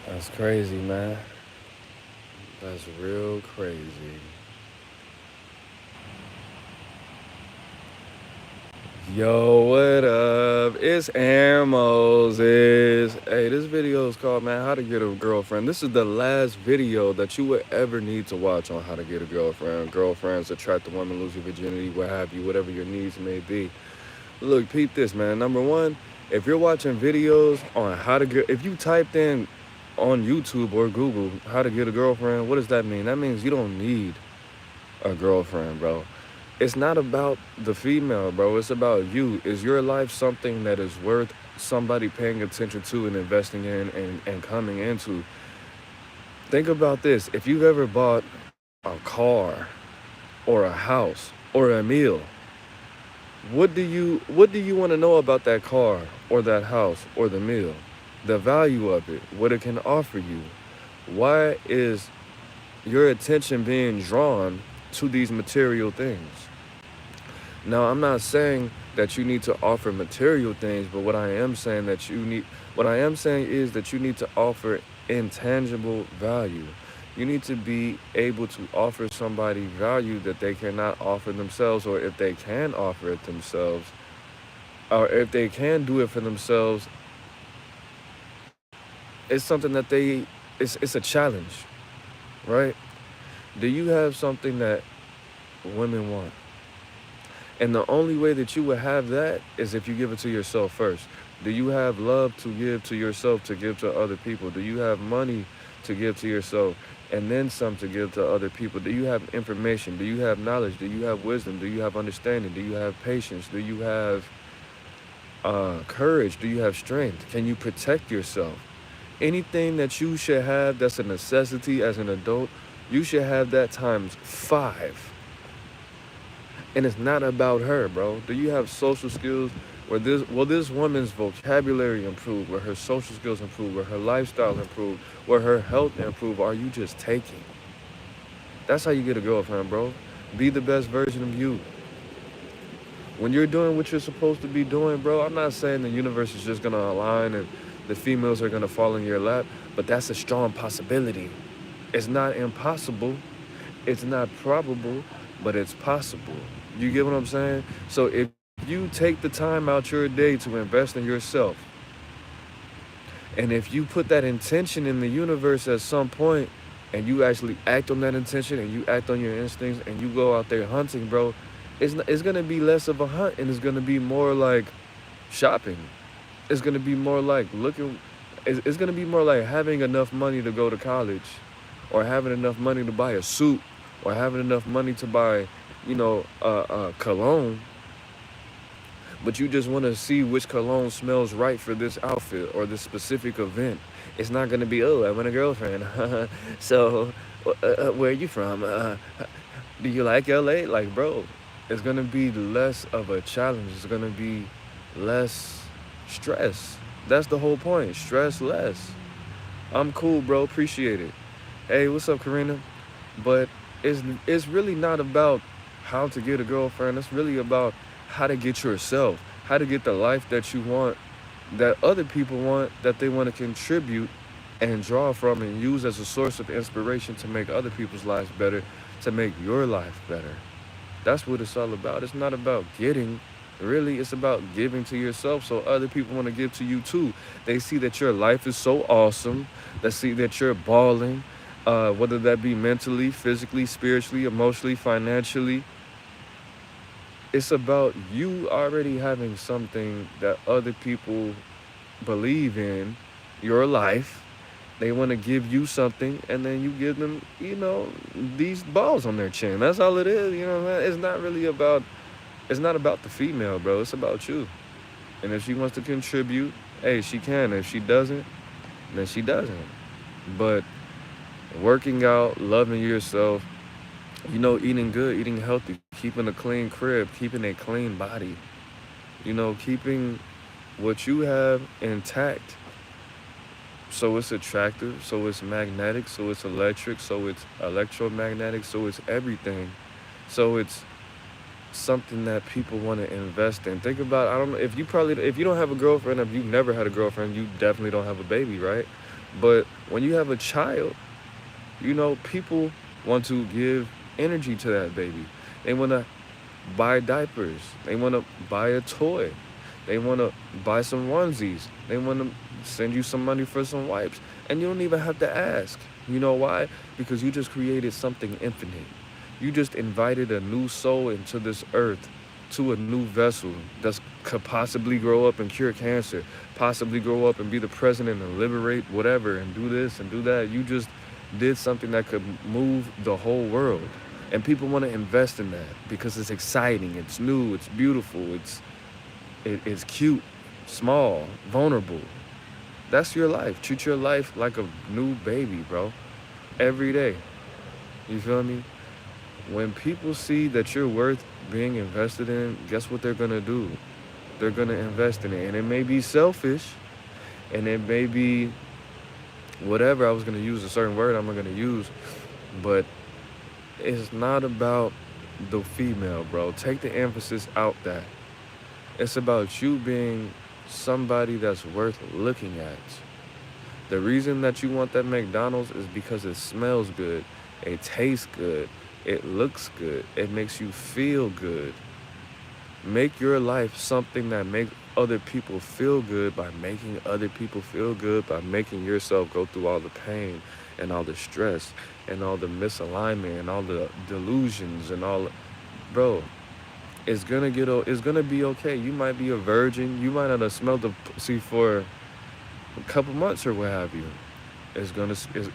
That's crazy, man. That's real crazy. Yo, what up? It's Aaron Moses. Hey, this video is called, man, How to Get a Girlfriend. This is the last video that you would ever need to watch on how to get a girlfriend. Girlfriends, attract a woman, lose your virginity, what have you, whatever your needs may be. Look, peep this, man. Number one, if you're watching videos on how to get, if you typed in on YouTube or Google how to get a girlfriend, what does that mean? That means you don't need a girlfriend, bro. It's not about the female, bro. It's about you. Is your life something that is worth somebody paying attention to and investing in and coming into? Think about this. If you've ever bought a car or a house or a meal, what do you want to know about that car or that house or the meal? The value of it, what it can offer you. Why is your attention being drawn to these material things? Now, I'm not saying that you need to offer material things, but what I am saying is that you need to offer intangible value. You need to be able to offer somebody value that they cannot offer themselves, or if they can offer it themselves, or if they can do it for themselves, it's something that it's a challenge, right? Do you have something that women want? And the only way that you would have that is if you give it to yourself first. Do you have love to give to yourself, to give to other people? Do you have money to give to yourself and then some to give to other people? Do you have information? Do you have knowledge? Do you have wisdom? Do you have understanding? Do you have patience? Do you have courage? Do you have strength? Can you protect yourself? Anything that you should have that's a necessity as an adult, you should have that times five. And it's not about her, bro. Do you have social skills where this woman's vocabulary improve, where her social skills improve, where her lifestyle improve, where her health improve? Or are you just taking? That's how you get a girlfriend, bro. Be the best version of you. When you're doing what you're supposed to be doing, bro, I'm not saying the universe is just gonna align and the females are gonna fall in your lap, but that's a strong possibility. It's not impossible, it's not probable, but it's possible. You get what I'm saying? So if you take the time out your day to invest in yourself, and if you put that intention in the universe at some point, and you actually act on that intention, and you act on your instincts, and you go out there hunting, bro, it's gonna be less of a hunt, and it's gonna be more like shopping. It's gonna be more like looking. It's gonna be more like having enough money to go to college, or having enough money to buy a suit, or having enough money to buy, cologne. But you just want to see which cologne smells right for this outfit or this specific event. It's not gonna be, oh, I want a girlfriend. So, where are you from? Do you like LA? Like, bro, it's gonna be less of a challenge. It's gonna be less stress. That's the whole point. Stress less. I'm cool, bro. Appreciate it. Hey, what's up, Karina? But it's really not about how to get a girlfriend. It's really about how to get yourself, how to get the life that you want, that other people want, that they want to contribute and draw from and use as a source of inspiration to make other people's lives better, to make your life better. That's what it's all about. It's not about getting. Really, it's about giving to yourself so other people want to give to you too. They see that your life is so awesome. They see that you're balling, whether that be mentally, physically, spiritually, emotionally, financially. It's about you already having something that other people believe in, your life. They want to give you something, and then you give them, these balls on their chin. That's all it is. Man? It's not really about. It's not about the female, bro. It's about you. And if she wants to contribute, hey, she can. If she doesn't, then she doesn't. But working out, loving yourself, eating good, eating healthy, keeping a clean crib, keeping a clean body, keeping what you have intact. So it's attractive, so it's magnetic, so it's electric, so it's electromagnetic, so it's everything. So it's something that people want to invest in. Think about, I don't know, if you don't have a girlfriend, if you've never had a girlfriend, you definitely don't have a baby, right? But when you have a child, people want to give energy to that baby. They want to buy diapers. They want to buy a toy. They want to buy some onesies. They want to send you some money for some wipes. And you don't even have to ask. You know why? Because you just created something infinite. You just invited a new soul into this earth, to a new vessel that could possibly grow up and cure cancer, possibly grow up and be the president and liberate whatever and do this and do that. You just did something that could move the whole world. And people want to invest in that because it's exciting, it's new, it's beautiful, it's cute, small, vulnerable. That's your life. Treat your life like a new baby, bro. Every day. You feel me? When people see that you're worth being invested in, guess what they're gonna do? They're gonna invest in it. And it may be selfish, and it may be whatever. I was gonna use a certain word I'm not gonna use, but it's not about the female, bro. Take the emphasis out that. It's about you being somebody that's worth looking at. The reason that you want that McDonald's is because it smells good, it tastes good, it looks good, it makes you feel good. Make your life something that makes other people feel good by making other people feel good, by making yourself go through all the pain and all the stress and all the misalignment and all the delusions and all. Bro, it's gonna be okay. You might be a virgin, you might not have smelled the pussy for a couple months or what have you.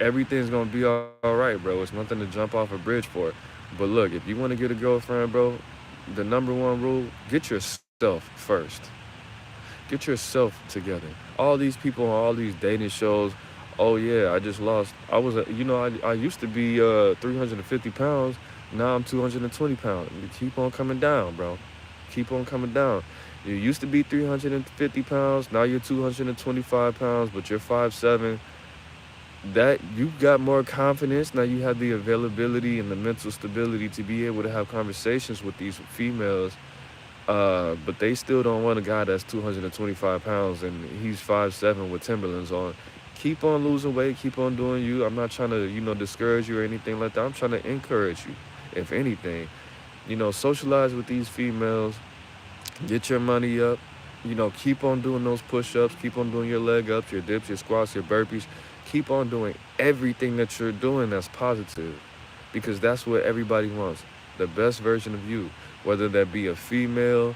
Everything's gonna be all right, bro. It's nothing to jump off a bridge for. But look, if you want to get a girlfriend, bro, the number one rule: get yourself first. Get yourself together. All these people on all these dating shows. Oh yeah, I just lost. I used to be 350 pounds. Now I'm 220 pounds. You keep on coming down, bro. Keep on coming down. You used to be 350 pounds. Now you're 225 pounds, but you're 5'7". That you got more confidence. Now you have the availability and the mental stability to be able to have conversations with these females. But they still don't want a guy that's 225 pounds and he's 5'7" with Timberlands on. Keep on losing weight. Keep on doing you. I'm not trying to, discourage you or anything like that. I'm trying to encourage you, if anything. Socialize with these females. Get your money up. Keep on doing those push-ups. Keep on doing your leg ups, your dips, your squats, your burpees. Keep on doing everything that you're doing that's positive, because that's what everybody wants. The best version of you, whether that be a female,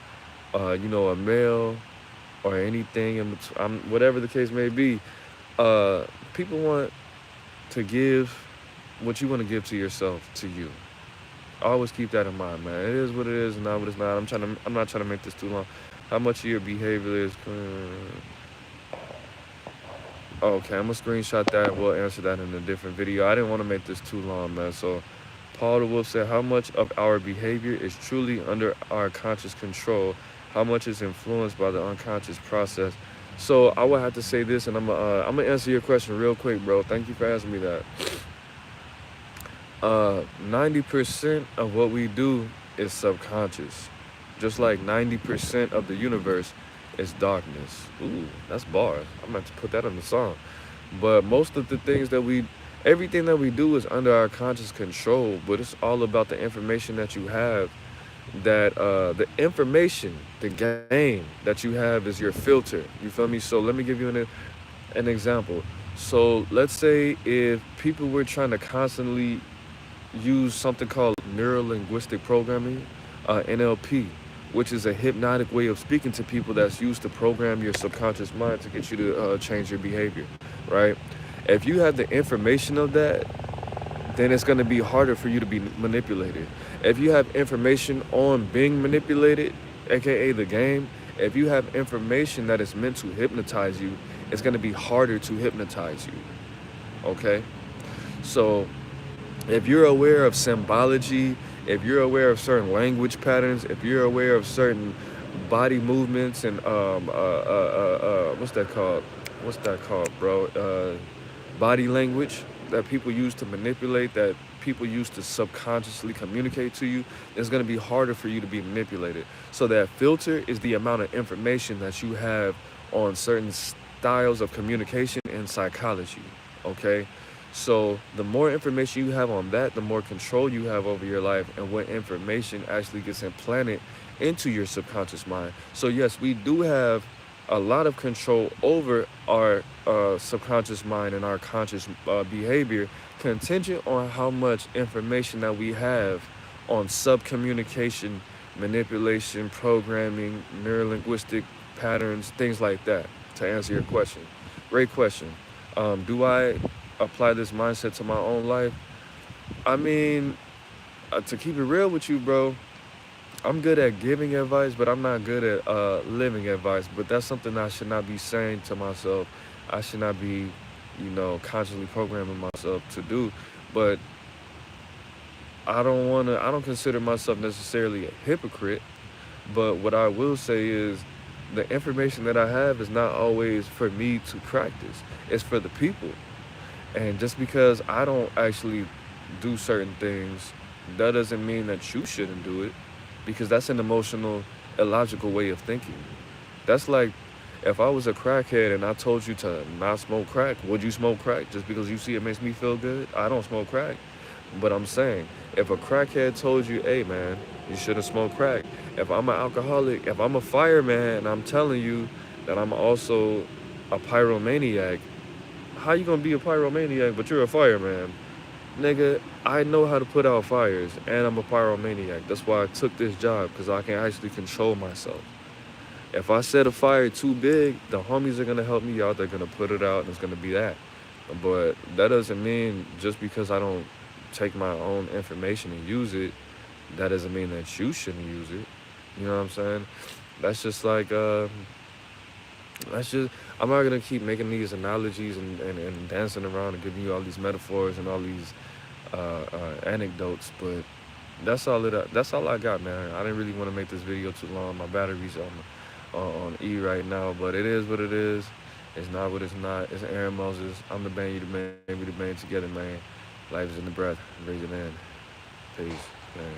a male, or anything in between, whatever the case may be. People want to give what you want to give to yourself, to you. Always keep that in mind, man. It is what it is, not what it's not. I'm not trying to make this too long. How much of your behavior is? Okay, I'm gonna screenshot that. We'll answer that in a different video. I didn't want to make this too long, man. So, Paul the Wolf said, "How much of our behavior is truly under our conscious control? How much is influenced by the unconscious process?" So I would have to say this, and I'm gonna answer your question real quick, bro. Thank you for asking me that. 90% of what we do is subconscious. Just like 90% of the universe is darkness. Ooh, that's bars. I'm going to put that on the song. But most of the things everything that we do is under our conscious control, but it's all about the information that you have. The information, the game that you have is your filter. You feel me? So let me give you an example. So let's say if people were trying to constantly use something called neuro-linguistic programming, NLP, which is a hypnotic way of speaking to people that's used to program your subconscious mind to get you to change your behavior, right? If you have the information of that, then it's going to be harder for you to be manipulated. If you have information on being manipulated, aka the game, if you have information that is meant to hypnotize you, it's going to be harder to hypnotize you, okay? So if you're aware of symbology, if you're aware of certain language patterns, if you're aware of certain body movements and what's that called, bro? Body language that people use to manipulate, that people use to subconsciously communicate to you, it's going to be harder for you to be manipulated. So that filter is the amount of information that you have on certain styles of communication in psychology. Okay, so the more information you have on that, the more control you have over your life and what information actually gets implanted into your subconscious mind. So yes, we do have a lot of control over our subconscious mind and our conscious behavior, contingent on how much information that we have on subcommunication, manipulation, programming, neurolinguistic patterns, things like that. To answer your question, great question. Do I apply this mindset to my own life? I mean, to keep it real with you, bro, I'm good at giving advice, but I'm not good at living advice. But that's something I should not be saying to myself. I should not be, consciously programming myself to do. But I don't consider myself necessarily a hypocrite. But what I will say is the information that I have is not always for me to practice. It's for the people. And just because I don't actually do certain things, that doesn't mean that you shouldn't do it, because that's an emotional, illogical way of thinking. That's like if I was a crackhead and I told you to not smoke crack, would you smoke crack just because you see it makes me feel good? I don't smoke crack. But I'm saying, if a crackhead told you, hey man, you shouldn't smoke crack. If I'm an alcoholic, if I'm a fireman and I'm telling you that I'm also a pyromaniac, how you gonna be a pyromaniac but you're a fireman? Nigga, I know how to put out fires and I'm a pyromaniac. That's why I took this job, because I can actually control myself. If I set a fire too big, the homies are gonna help me out. They're gonna put it out and it's gonna be that. But that doesn't mean just because I don't take my own information and use it, that doesn't mean that you shouldn't use it. You know what I'm saying? That's just like, I'm not gonna keep making these analogies and dancing around and giving you all these metaphors and all these anecdotes, but that's all I got, man. I didn't really want to make this video too long. My battery's on E right now, but it is what it is. It's not what it's not. It's Aaron Moses. I'm the band, you the man, we the band together, man. Life is in the breath. Raise your hand. Peace, man.